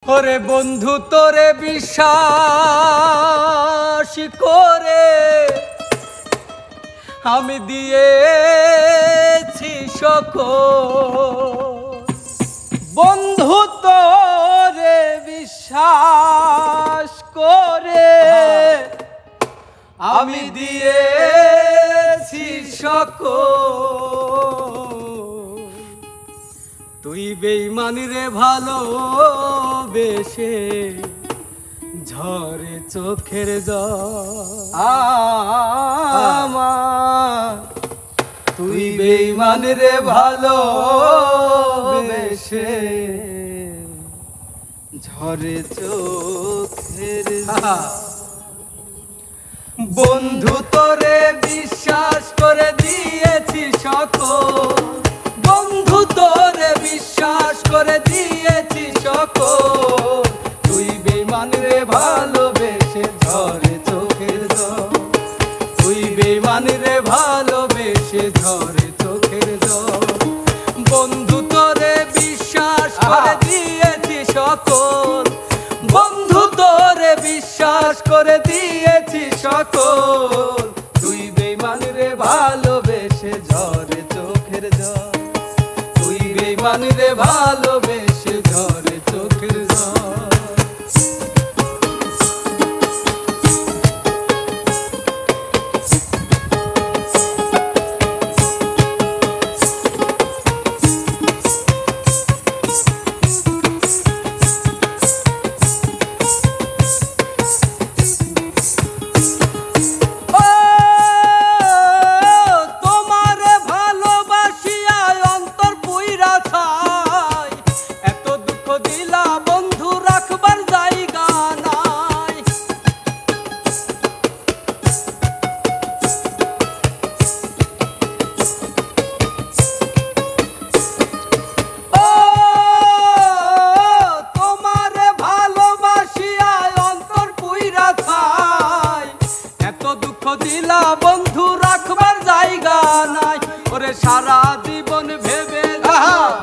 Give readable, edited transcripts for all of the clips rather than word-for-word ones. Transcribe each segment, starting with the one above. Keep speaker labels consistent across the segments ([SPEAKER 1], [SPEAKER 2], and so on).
[SPEAKER 1] ওরে বন্ধু তোরে বিশ্বাস করে আমি দিয়েছি সকল। বন্ধু তোরে বিশ্বাস করে আমি দিয়েছি সকল। তুই বেঈমানি রে ভালোবেসে ঝরে চোখের জল আমার। তুই বেঈমানি রে ভালোবেসে ঝরে চোখের জল। বন্ধু তোরে বিশ্বাস করে দিয়েছি সকল। বন্ধু তোরে বিশ্বাস করে দিয়েছি সকল। তুই বেঈমান রে ভালোবেসে ঝরে চোখের জল। তুই বেঈমান রে ভালোবেসে ঝরে চোখের জল। বন্ধু তোরে বিশ্বাস করে দিয়েছি সকল। বন্ধু তোরে বিশ্বাস করে দিয়েছি সকল। তুই বেঈমান রে ভালোবেসে ঝরে চোখের জল। তুই বেঈমান রে ভালোবেসে ঝরে চোখের জল। দিলা বন্ধু রাখবার জায়গা নাই। ওরে সারা জীবন ভেবে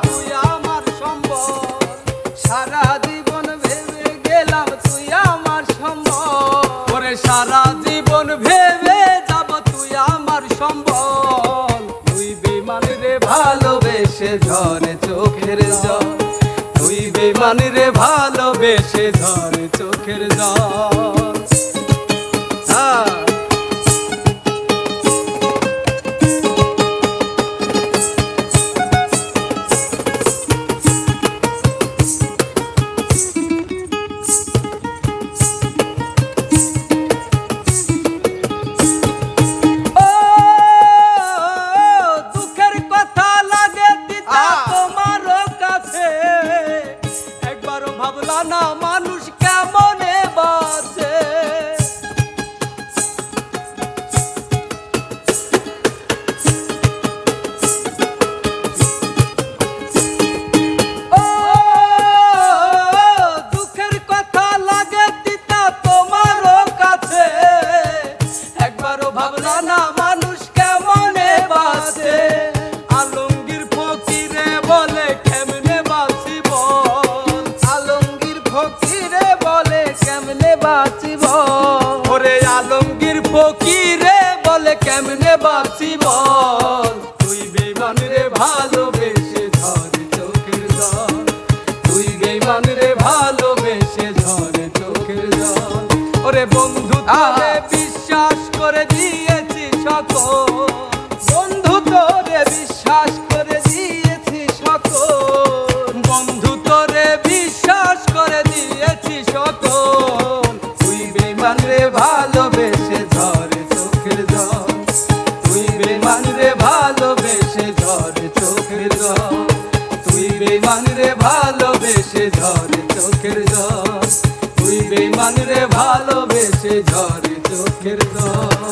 [SPEAKER 1] তুই আমার সম্বল। সারা জীবন ভেবে গেলাম তুই আমার সম্বল। ওরে সারা জীবন ভেবে যাব তুই আমার সম্বল। তুই বেঈমান রে ভালোবেসে ঝরে চোখের জল। তুই বেঈমান রে ভালোবেসে ঝরে চোখের জল। ভাবলা না মানুষ কেমনে বাঁচে। ও দুঃখের কথা লাগে তিতা তোমারও কাছে। একবারও ভাবলা না মানুষ কেমনে বাঁচে। আলমগীর ফকিরে বলে কেমনে বাঁচিব। ফকিরে বলে কেমনে বাঁচিব। ওরে আলমগীর ফকিরে বলে কেমনে বাঁচিব। তুই বেঈমান রে ভালোবেসে ঝরে চোখের জল। তুই বেঈমান রে ভালোবেসে ঝরে চোখের জল। ওরে বন্ধু তোরে বিশ্বাস করে দিয়েছি সকল। বন্ধু তোরে বিশ্বাস করে দিয়েছি সকল। বন্ধু তোরে বিশ্বাস করে দিয়েছি সকল। তুই বেঈমান রে ভালোবেসে ঝরে চোখের জল। তুই বেঈমান রে ভালোবেসে ঝরে চোখের জল। তুই বেঈমান রে ভালোবেসে ঝরে চোখের জল। তুই বেঈমান রে ভালোবেসে ঝরে চোখের জল।